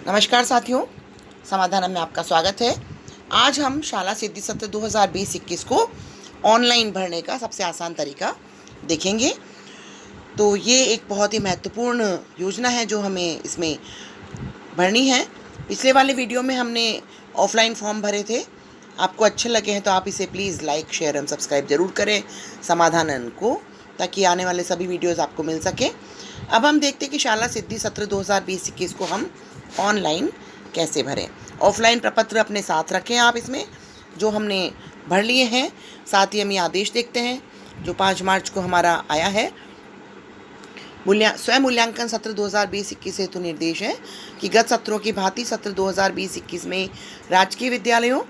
नमस्कार साथियों, समाधान में आपका स्वागत है। आज हम शाला सिद्धि सत्र 2020-21 को ऑनलाइन भरने का सबसे आसान तरीका देखेंगे। तो ये एक बहुत ही महत्वपूर्ण योजना है जो हमें इसमें भरनी है। पिछले वाले वीडियो में हमने ऑफलाइन फॉर्म भरे थे। आपको अच्छे लगे हैं तो आप इसे please like, share and subscribe जरूर करें समाधान को, ताकि आने वाले सभी वीडियोज़ आपको मिल सके। अब हम देखते हैं कि शाला सिद्धि सत्र 2020-21 को हम ऑनलाइन कैसे भरें। ऑफलाइन प्रपत्र अपने साथ रखें आप इसमें, जो हमने भर लिए हैं। साथ ही हम ये आदेश देखते हैं जो 5 मार्च को हमारा आया है। स्वयं मूल्यांकन सत्र 2020-21 हेतु निर्देश है कि गत सत्रों की भांति सत्र 2020-21 में राजकीय विद्यालयों,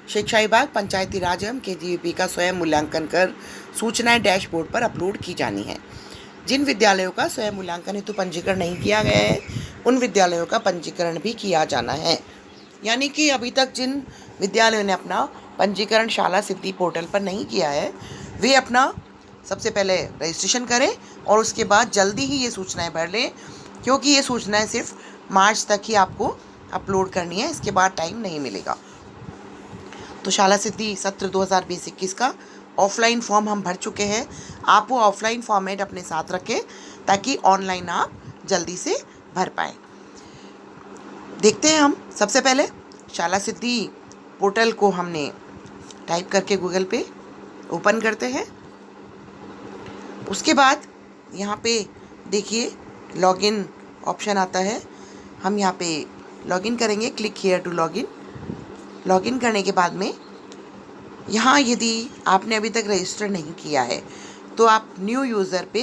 शिक्षा विभाग, पंचायती राज एवं केजीवीपी का स्वयं मूल्यांकन कर सूचनाएं डैशबोर्ड पर अपलोड की जानी है। जिन विद्यालयों का स्वयं मूल्यांकन हेतु पंजीकरण नहीं किया गया है, उन विद्यालयों का पंजीकरण भी किया जाना है। यानी कि अभी तक जिन विद्यालयों ने अपना पंजीकरण शाला सिद्धि पोर्टल पर नहीं किया है, वे अपना सबसे पहले रजिस्ट्रेशन करें और उसके बाद जल्दी ही ये सूचनाएं भर लें, क्योंकि ये सूचनाएं सिर्फ मार्च तक ही आपको अपलोड करनी है, इसके बाद टाइम नहीं मिलेगा। तो शाला सिद्धि सत्र 2020-21 का ऑफलाइन फॉर्म हम भर चुके हैं। आप वो ऑफलाइन फॉर्मेट अपने साथ रखें ताकि ऑनलाइन आप जल्दी से भर पाएँ। देखते हैं हम सबसे पहले शाला सिद्धि पोर्टल को हमने टाइप करके गूगल पे ओपन करते हैं। उसके बाद यहाँ पे देखिए लॉगिन ऑप्शन आता है। हम यहाँ पे लॉगिन करेंगे, click here to login. Login करने के बाद में यहाँ यदि आपने अभी तक रजिस्टर नहीं किया है तो आप न्यू यूज़र पे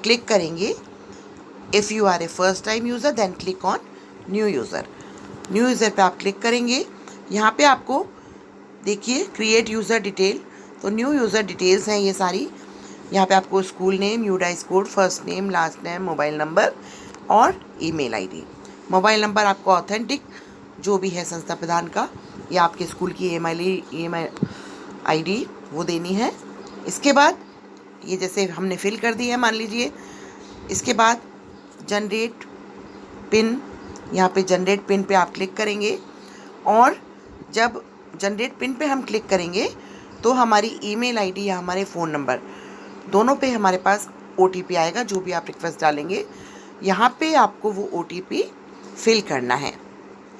क्लिक करेंगे। If you are a first time user then click on new user. New user पे आप क्लिक करेंगे। यहाँ पे आपको देखिए क्रिएट यूज़र डिटेल, तो न्यू यूज़र डिटेल्स हैं ये सारी। यहाँ पे आपको school name, UDISE code, first name, last name, mobile number और ईमेल आईडी। मोबाइल नंबर आपको ऑथेंटिक जो भी है संस्था प्रधान का या आपके स्कूल की ईमेल आईडी वो देनी है। इसके बाद ये जैसे हमने फिल कर दी है मान लीजिए। इसके बाद जनरेट पिन, यहाँ पे जनरेट पिन पे आप क्लिक करेंगे और जब जनरेट पिन पे हम क्लिक करेंगे तो हमारी ईमेल आईडी या हमारे फ़ोन नंबर दोनों पे हमारे पास OTP आएगा। जो भी आप रिक्वेस्ट डालेंगे यहाँ पे आपको वो OTP फिल करना है।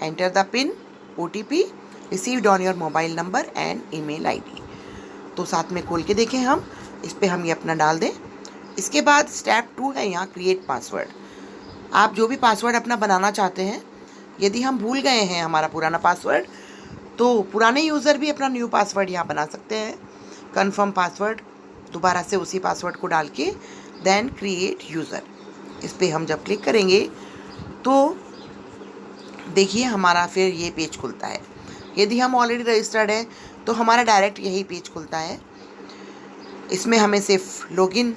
Enter the pin OTP received on your mobile number and email ID. तो साथ में खोल के देखें हम, इस पर हम ये अपना डाल दें। इसके बाद स्टेप 2 है यहाँ क्रिएट पासवर्ड। आप जो भी पासवर्ड अपना बनाना चाहते हैं, यदि हम भूल गए हैं हमारा पुराना पासवर्ड, तो पुराने यूज़र भी अपना न्यू पासवर्ड यहाँ बना सकते हैं। कंफर्म पासवर्ड, दोबारा से उसी पासवर्ड को डाल के देन क्रिएट यूज़र, इस पर हम जब क्लिक करेंगे तो देखिए हमारा फिर ये पेज खुलता है। यदि हम ऑलरेडी रजिस्टर्ड हैं तो हमारा डायरेक्ट यही पेज खुलता है। इसमें हमें सिर्फ लॉगिन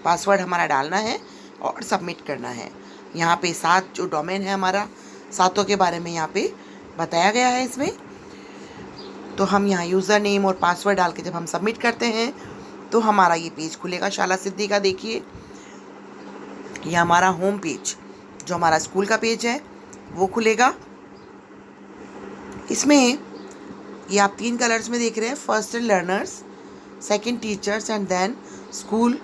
पासवर्ड हमारा डालना है और सबमिट करना है। यहाँ पे 7 जो डोमेन है हमारा, 7 के बारे में यहाँ पे बताया गया है इसमें। तो हम यहाँ यूज़र नेम और पासवर्ड डाल के जब हम सबमिट करते हैं तो हमारा ये पेज खुलेगा शाला सिद्धि का। देखिए ये हमारा होम पेज जो हमारा स्कूल का पेज है वो खुलेगा। इसमें ये आप 3 कलर्स में देख रहे हैं, first learners, second teachers and then school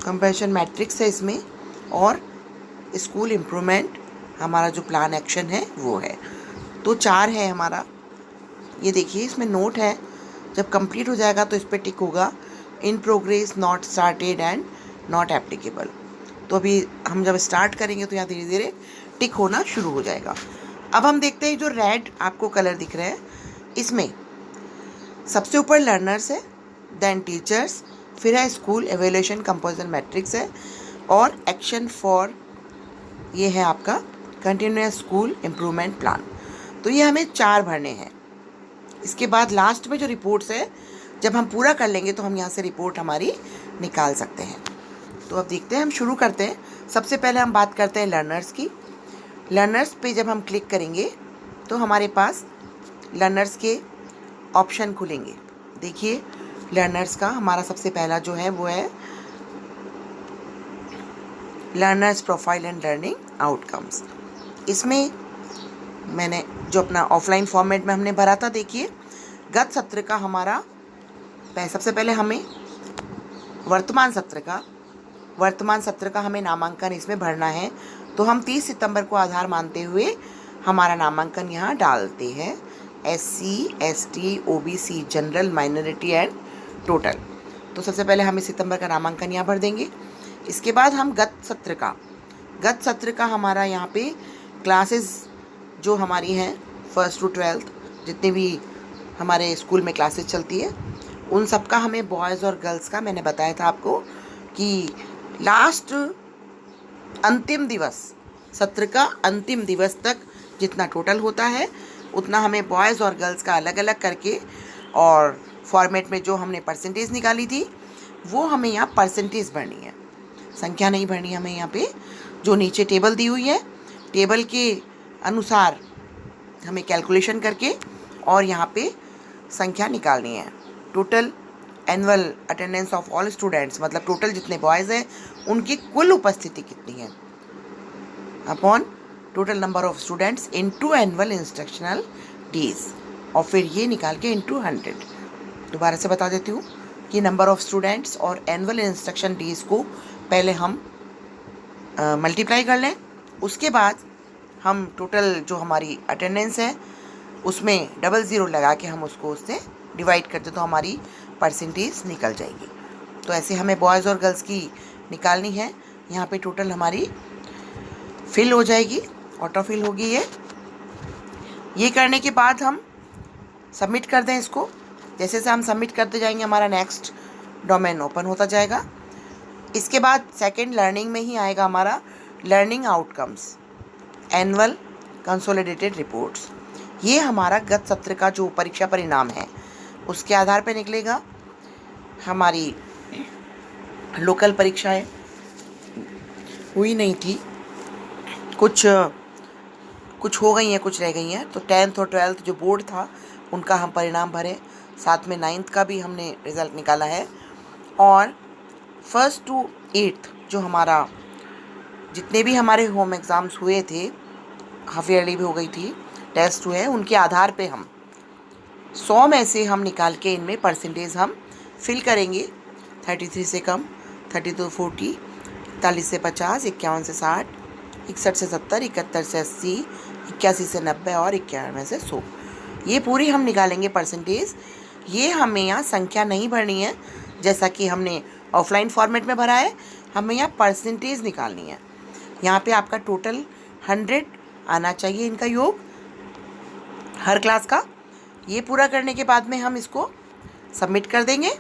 comparison matrix है इसमें, और स्कूल इम्प्रूवमेंट हमारा जो प्लान एक्शन है वो है। तो 4 है हमारा। ये देखिए इसमें नोट है, जब कंप्लीट हो जाएगा तो इस पर टिक होगा in progress, not started and not applicable. तो अभी हम जब स्टार्ट करेंगे तो यहाँ धीरे धीरे टिक होना शुरू हो जाएगा। अब हम देखते हैं जो रेड आपको कलर दिख रहा है, इसमें सबसे ऊपर लर्नर्स है, देन टीचर्स, फिर है स्कूल एवेल्यूशन कंपोजिशन मैट्रिक्स है, और एक्शन फॉर ये है आपका कंटिन्यूअस स्कूल इम्प्रूवमेंट प्लान। तो ये हमें 4 भरने हैं। इसके बाद लास्ट में जो रिपोर्ट्स है, जब हम पूरा कर लेंगे तो हम यहाँ से रिपोर्ट हमारी निकाल सकते हैं। तो अब देखते हैं, हम शुरू करते हैं। सबसे पहले हम बात करते हैं लर्नर्स की। लर्नर्स पे जब हम क्लिक करेंगे तो हमारे पास लर्नर्स के ऑप्शन खुलेंगे। देखिए लर्नर्स का हमारा सबसे पहला जो है वो है learners profile and learning outcomes. इसमें मैंने जो अपना ऑफलाइन फॉर्मेट में हमने भरा था, देखिए गत सत्र का हमारा सबसे पहले हमें वर्तमान सत्र का हमें नामांकन इसमें भरना है। तो हम 30 सितंबर को आधार मानते हुए हमारा नामांकन यहाँ डालते हैं। SC ST OBC general minority and total. तो सबसे पहले हम इस सितंबर का नामांकन यहाँ भर देंगे। इसके बाद हम गत सत्र का हमारा यहाँ पे क्लासेस जो हमारी हैं 1st to 12th जितने भी हमारे स्कूल में क्लासेस चलती है, उन सब का हमें बॉयज़ और गर्ल्स का मैंने बताया था आपको कि लास्ट अंतिम दिवस, सत्र का अंतिम दिवस तक जितना टोटल होता है उतना हमें बॉयज़ और गर्ल्स का अलग अलग करके, और फॉर्मेट में जो हमने परसेंटेज निकाली थी वो हमें यहाँ परसेंटेज भरनी है, संख्या नहीं भरनी हमें। यहाँ पे जो नीचे टेबल दी हुई है, टेबल के अनुसार हमें कैलकुलेशन करके और यहाँ पे संख्या निकालनी है। Total annual attendance of all students, मतलब टोटल जितने बॉयज़ हैं उनकी कुल उपस्थिति कितनी है, upon total number of students into annual instructional days, और फिर ये निकाल के इनटू 100। दोबारा से बता देती हूँ कि नंबर ऑफ स्टूडेंट्स और एनुअल इंस्ट्रक्शन डेज को पहले हम मल्टीप्लाई कर लें, उसके बाद हम टोटल जो हमारी अटेंडेंस है उसमें 00 लगा के हम उसको उससे डिवाइड कर दें तो हमारी परसेंटेज निकल जाएगी। तो ऐसे हमें बॉयज़ और गर्ल्स की निकालनी है। यहाँ पे टोटल हमारी फिल हो जाएगी, ऑटो फिल होगी ये करने के बाद हम सबमिट कर दें इसको। जैसे जैसे हम सबमिट करते जाएंगे हमारा नेक्स्ट डोमेन ओपन होता जाएगा। इसके बाद सेकंड लर्निंग में ही आएगा हमारा learning outcomes, annual consolidated reports. ये हमारा गत सत्र का जो परीक्षा परिणाम है उसके आधार पर निकलेगा। हमारी लोकल परीक्षाएं हुई नहीं थी, कुछ हो गई हैं, कुछ रह गई हैं। तो 10th और 12th जो बोर्ड था उनका हम परिणाम भरे, साथ में 9th का भी हमने रिज़ल्ट निकाला है। और 1st to 8th जो हमारा जितने भी हमारे होम एग्ज़ाम्स हुए थे, हाफ ईयरली भी हो गई थी, टेस्ट हुए हैं, उनके आधार पे हम 100 में से हम निकाल के इनमें परसेंटेज हम फिल करेंगे। 33 से कम, 32 to 40, 41 से 50, 51 से 60, 61 से 70, 71 से 80, 81 से 90 और 91 से 100। ये पूरी हम निकालेंगे परसेंटेज। ये हमें यहाँ संख्या नहीं भरनी है जैसा कि हमने ऑफलाइन फॉर्मेट में भरा है, हमें यहाँ परसेंटेज निकालनी है। यहाँ पे आपका टोटल 100 आना चाहिए, इनका योग हर क्लास का। ये पूरा करने के बाद में हम इसको सबमिट कर देंगे।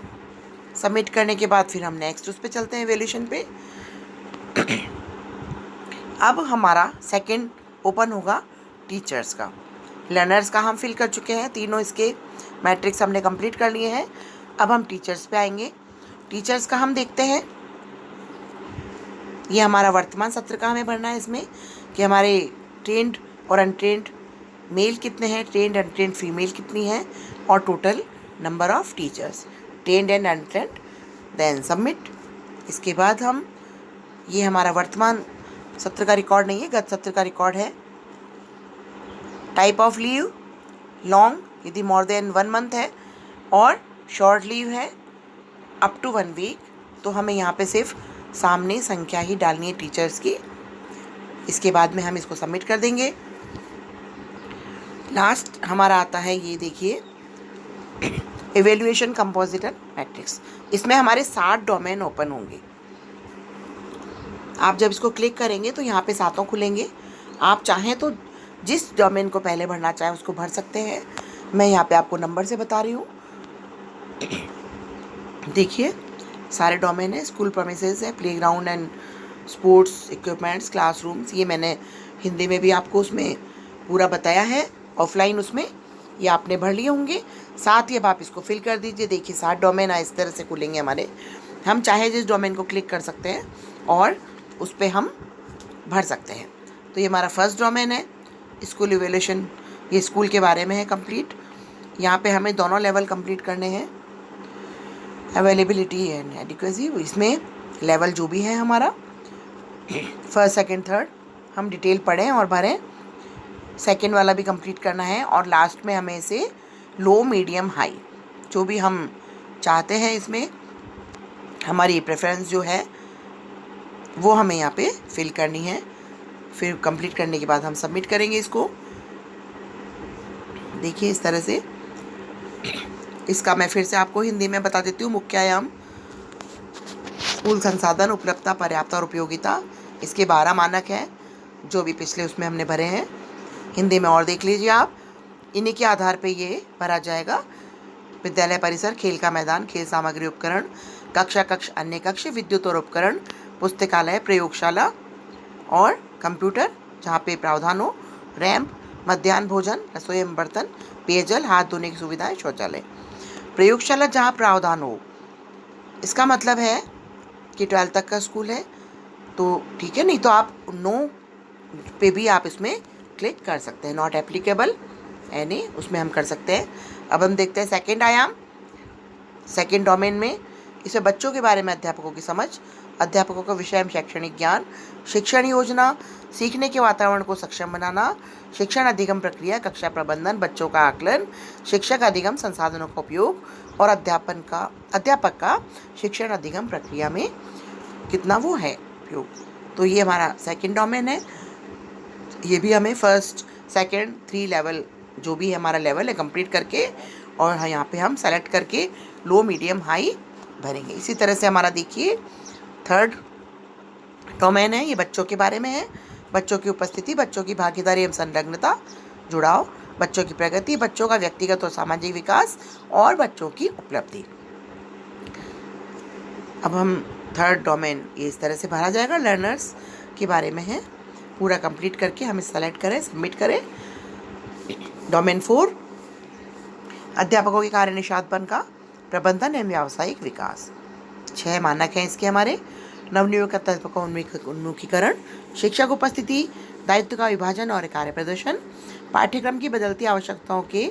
सबमिट करने के बाद फिर हम नेक्स्ट उस पर चलते हैं, एवैल्यूएशन पे। अब हमारा सेकंड ओपन होगा टीचर्स का। लर्नर्स का हम फिल कर चुके हैं, तीनों इसके मैट्रिक्स हमने कंप्लीट कर लिए हैं। अब हम टीचर्स पे आएंगे। टीचर्स का हम देखते हैं, ये हमारा वर्तमान सत्र का हमें भरना है इसमें कि हमारे ट्रेंड और अनट्रेंड मेल कितने हैं, ट्रेंड अनट्रेंड फीमेल कितनी है, और total number of teachers trained and untrained, then submit. इसके बाद हम, ये हमारा वर्तमान सत्र का रिकॉर्ड नहीं है, गत सत्र का रिकॉर्ड है। टाइप ऑफ लीव लॉन्ग यदि मोर देन 1 मंथ है, और शॉर्ट लीव है अप टू 1 वीक। तो हमें यहाँ पे सिर्फ सामने संख्या ही डालनी है टीचर्स की। इसके बाद में हम इसको सबमिट कर देंगे। लास्ट हमारा आता है, ये देखिए, एवेल्युएशन कंपोजिट एंड मैट्रिक्स। इसमें हमारे 7 डोमेन ओपन होंगे। आप जब इसको क्लिक करेंगे तो यहाँ पे 7 खुलेंगे। आप चाहें तो जिस डोमेन को पहले भरना चाहें उसको भर सकते हैं। मैं यहाँ पे आपको नंबर से बता रही हूँ। देखिए सारे डोमेन है, स्कूल प्रेमिसेस है, playground and sports equipments, classrooms. ये मैंने हिंदी में भी आपको उसमें पूरा बताया है, ऑफलाइन उसमें ये आपने भर लिए होंगे। साथ ही अब आप इसको फिल कर दीजिए। देखिए 7 डोमेन इस तरह से खुलेंगे हमारे। हम चाहे जिस डोमेन को क्लिक कर सकते हैं और उस पर हम भर सकते हैं। तो ये हमारा फर्स्ट डोमेन है, स्कूल इवैल्यूएशन। ये स्कूल के बारे में है कंप्लीट। यहाँ पे हमें दोनों लेवल कंप्लीट करने हैं, अवेलेबिलिटी एंड एडिक्वेसी। इसमें लेवल जो भी है हमारा, फर्स्ट सेकंड थर्ड, हम डिटेल पढ़ें और भरें। सेकंड वाला भी कंप्लीट करना है और लास्ट में हमें इसे लो, मीडियम, हाई जो भी हम चाहते हैं इसमें हमारी प्रेफरेंस जो है वो हमें यहाँ पे फिल करनी है। फिर कंप्लीट करने के बाद हम सबमिट करेंगे इसको। देखिए इस तरह से। इसका मैं फिर से आपको हिंदी में बता देती हूँ। मुख्यायाम स्कूल संसाधन, उपलब्धता, पर्याप्तता और उपयोगिता, इसके 12 मानक हैं जो भी पिछले उसमें हमने भरे हैं। हिंदी में और देख लीजिए आप। इन्हीं के आधार पे ये भरा जाएगा। विद्यालय परिसर, खेल का मैदान, खेल सामग्री, उपकरण, कक्षा कक्ष, अन्य कक्ष, विद्युत और उपकरण, पुस्तकालय, प्रयोगशाला और कंप्यूटर जहाँ पे प्रावधान हो, रैंप, मध्याह्न भोजन, रसोई एवं बर्तन, पेयजल, हाथ धोने की सुविधाएं, शौचालय। प्रयोगशाला जहाँ प्रावधान हो, इसका मतलब है कि 12 तक का स्कूल है तो ठीक है, नहीं तो आप नो पे भी आप इसमें क्लिक कर सकते हैं। नॉट एप्लीकेबल यानी उसमें हम कर सकते हैं। अब हम देखते हैं सेकंड आयाम। सेकंड डोमेन में इसमें बच्चों के बारे में अध्यापकों की समझ, अध्यापकों का विषय एवं शैक्षणिक ज्ञान, शिक्षण योजना, सीखने के वातावरण को सक्षम बनाना, शिक्षण अधिगम प्रक्रिया, कक्षा प्रबंधन, बच्चों का आकलन, शिक्षक अधिगम संसाधनों का उपयोग और अध्यापक का शिक्षण अधिगम प्रक्रिया में कितना वो है उपयोग। तो ये हमारा सेकंड डोमेन है। ये भी हमें फर्स्ट, सेकंड, 3 लेवल जो भी हमारा लेवल है कंप्लीट करके और यहाँ पे हम सेलेक्ट करके लो, मीडियम, हाई भरेंगे। इसी तरह से हमारा देखिए थर्ड डोमेन है, ये बच्चों के बारे में है। बच्चों की उपस्थिति, बच्चों की भागीदारी एवं संलग्नता, जुड़ाव, बच्चों की प्रगति, बच्चों का व्यक्तिगत और सामाजिक विकास और बच्चों की उपलब्धि। अब हम थर्ड डोमेन ये इस तरह से भरा जाएगा। लर्नर्स के बारे में है। पूरा कंप्लीट करके हम इसे सेलेक्ट करें, सबमिट करें। डोमेन 4 अध्यापकों के कार्य निष्पादन का प्रबंधन एवं व्यावसायिक विकास। 6 मानक हैं इसके हमारे। नवनियुक्त अध्यापकों उन्मुखीकरण, शिक्षक उपस्थिति, दायित्व का विभाजन और कार्य प्रदर्शन, पाठ्यक्रम की बदलती आवश्यकताओं के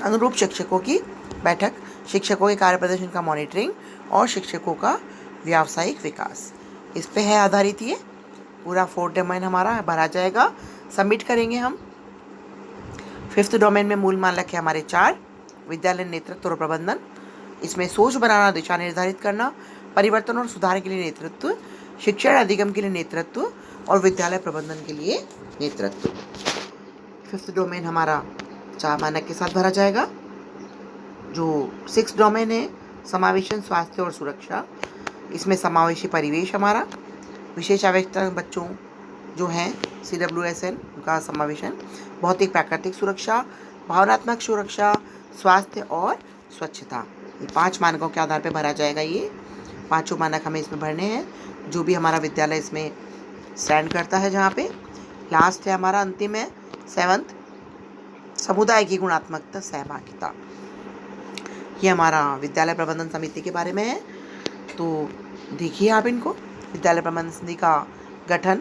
अनुरूप शिक्षकों की बैठक, शिक्षकों के कार्य प्रदर्शन का मॉनिटरिंग और शिक्षकों का व्यावसायिक विकास। इस पे है आधारित ये पूरा 4 डोमेन हमारा भरा जाएगा। सबमिट करेंगे हम। 5th डोमेन में मूल मानक है हमारे 4। विद्यालय नेतृत्व और प्रबंधन, इसमें सोच बनाना, दिशा निर्धारित करना, परिवर्तन और सुधार के लिए नेतृत्व, शिक्षण अधिगम के लिए नेतृत्व और विद्यालय प्रबंधन के लिए नेतृत्व। 5th डोमेन हमारा 4 मानक के साथ भरा जाएगा। जो 6th डोमेन है समावेशन, स्वास्थ्य और सुरक्षा, इसमें समावेशी परिवेश हमारा, विशेष आवश्यकता बच्चों जो हैं CWSN का समावेशन, भौतिक प्राकृतिक सुरक्षा, भावनात्मक सुरक्षा, स्वास्थ्य और स्वच्छता। ये 5 मानकों के आधार पर भरा जाएगा। ये 5 मानक हमें इसमें भरने हैं जो भी हमारा विद्यालय इसमें स्टैंड करता है। जहाँ पे लास्ट है हमारा अंतिम है 7th समुदाय की गुणात्मकता सहभागिता। ये हमारा विद्यालय प्रबंधन समिति के बारे में है। तो देखिए आप इनको, विद्यालय प्रबंधन समिति का गठन,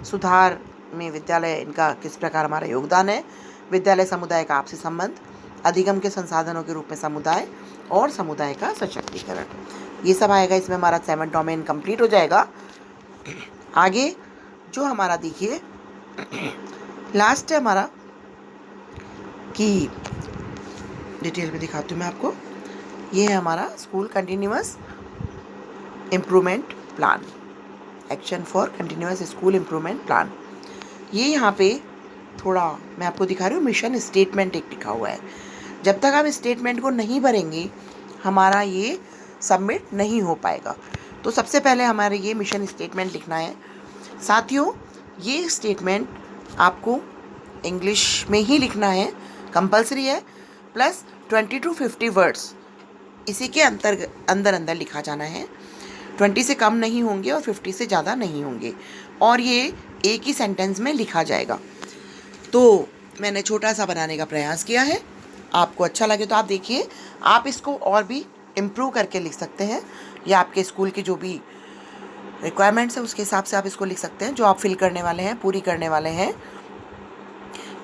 सुधार में विद्यालय इनका किस प्रकार हमारा योगदान है, विद्यालय समुदाय का आपसी संबंध, अधिगम के संसाधनों के रूप में समुदाय और समुदाय का सशक्तिकरण, ये सब आएगा इसमें। हमारा 7 डोमेन कंप्लीट हो जाएगा। आगे जो हमारा देखिए लास्ट है हमारा की डिटेल में दिखाती हूँ मैं आपको। ये है हमारा school continuous improvement plan, action for continuous school improvement plan. ये यहाँ पे थोड़ा मैं आपको दिखा रही हूँ, मिशन स्टेटमेंट एक लिखा हुआ है। जब तक आप स्टेटमेंट को नहीं भरेंगे हमारा ये सबमिट नहीं हो पाएगा। तो सबसे पहले हमारे ये मिशन स्टेटमेंट लिखना है। साथियों ये स्टेटमेंट आपको इंग्लिश में ही लिखना है, कंपलसरी है, प्लस 20 to 50 वर्ड्स इसी के अंदर लिखा जाना है। 20 से कम नहीं होंगे और 50 से ज़्यादा नहीं होंगे और ये एक ही सेंटेंस में लिखा जाएगा। तो मैंने छोटा सा बनाने का प्रयास किया है। आपको अच्छा लगे तो आप देखिए, आप इसको और भी इम्प्रूव करके लिख सकते हैं या आपके स्कूल की जो भी रिक्वायरमेंट्स है उसके हिसाब से आप इसको लिख सकते हैं जो आप फिल करने वाले हैं, पूरी करने वाले हैं।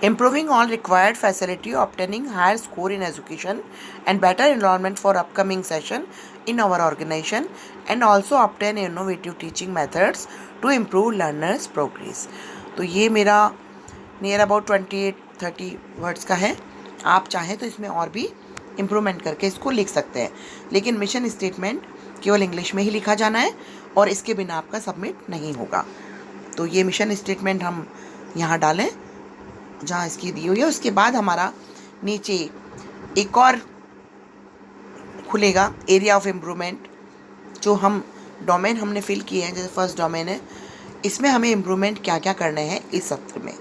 Improving all required facility, obtaining higher score in education and better enrollment for upcoming session in our organization, and also obtain innovative teaching methods to improve learners progress. तो ये मेरा नियर अबाउट 28-30 वर्ड्स का है। आप चाहें तो इसमें और भी इम्प्रूवमेंट करके इसको लिख सकते हैं, लेकिन मिशन स्टेटमेंट केवल इंग्लिश में ही लिखा जाना है और इसके बिना आपका सबमिट नहीं होगा। तो ये मिशन स्टेटमेंट हम यहाँ डालें जहाँ इसकी दी हुई है। उसके बाद हमारा नीचे एक और खुलेगा एरिया ऑफ इम्प्रूवमेंट, जो हम डोमेन हमने फिल किए हैं, जैसे फर्स्ट डोमेन है, इसमें हमें इम्प्रूवमेंट क्या क्या करने हैं इस सत्र में,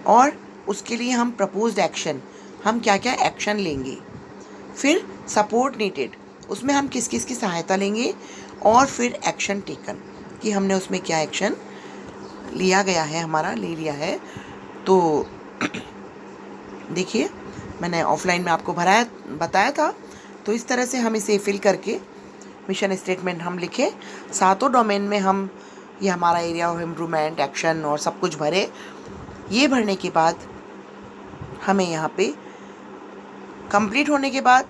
और उसके लिए हम प्रपोज्ड एक्शन, हम क्या क्या एक्शन लेंगे। फिर सपोर्ट नीडेड, उसमें हम किस किस की सहायता लेंगे, और फिर एक्शन टेकन, कि हमने उसमें क्या एक्शन लिया गया है, हमारा ले लिया है। तो देखिए मैंने ऑफलाइन में आपको बताया था। तो इस तरह से हम इसे फिल करके मिशन स्टेटमेंट हम लिखे, सातों डोमेन में हम ये हमारा एरिया ऑफ इम्प्रूवमेंट, एक्शन और सब कुछ भरे। ये भरने के बाद हमें यहाँ पे कंप्लीट होने के बाद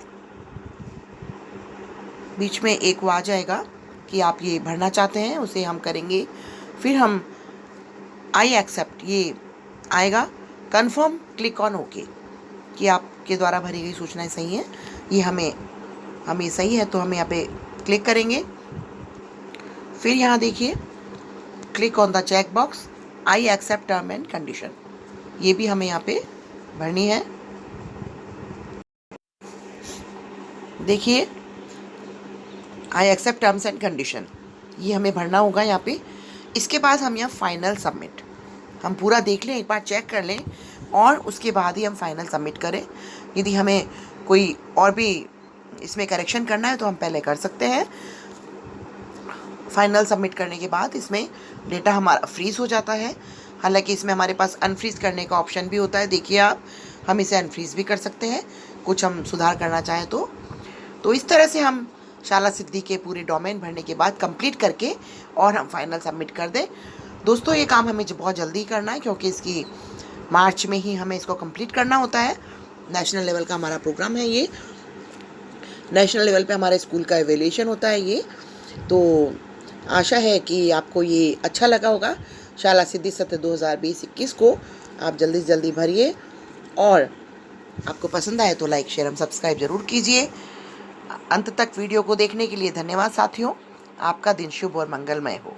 बीच में एक वो आ जाएगा कि आप ये भरना चाहते हैं, उसे हम करेंगे। फिर हम आई एक्सेप्ट, ये आएगा, कन्फर्म, क्लिक ऑन ओके, कि आपके द्वारा भरी गई सूचनाएं सही हैं। ये हमें सही है तो हम यहाँ पे क्लिक करेंगे। फिर यहाँ देखिए click on the check box I accept term and condition, ये भी हमें यहाँ पे भरनी है। देखिए I accept terms and condition, ये हमें भरना होगा यहाँ पे। इसके बाद हम यहाँ फाइनल सबमिट, हम पूरा देख लें, एक बार चेक कर लें और उसके बाद ही हम फाइनल सबमिट करें। यदि हमें कोई और भी इसमें करेक्शन करना है तो हम पहले कर सकते हैं। फाइनल सबमिट करने के बाद इसमें डेटा हमारा फ्रीज हो जाता है। हालांकि इसमें हमारे पास अनफ्रीज करने का ऑप्शन भी होता है, देखिए आप, हम इसे अनफ्रीज भी कर सकते हैं, कुछ हम सुधार करना चाहें तो इस तरह से हम शाला सिद्धि के पूरे डोमेन भरने के बाद कंप्लीट करके और हम फाइनल सबमिट कर दें। दोस्तों ये काम हमें बहुत जल्दी करना है, क्योंकि इसकी मार्च में ही हमें इसको कंप्लीट करना होता है। नेशनल लेवल का हमारा प्रोग्राम है ये, नेशनल लेवल पे हमारे स्कूल का एवेल्यूएशन होता है ये। तो आशा है कि आपको ये अच्छा लगा होगा। शाला सिद्धि सत्र 2020-21 को आप जल्दी से जल्दी भरिए, और आपको पसंद आए तो लाइक, शेयर एवं सब्सक्राइब जरूर कीजिए। अंत तक वीडियो को देखने के लिए धन्यवाद साथियों। आपका दिन शुभ और मंगलमय हो।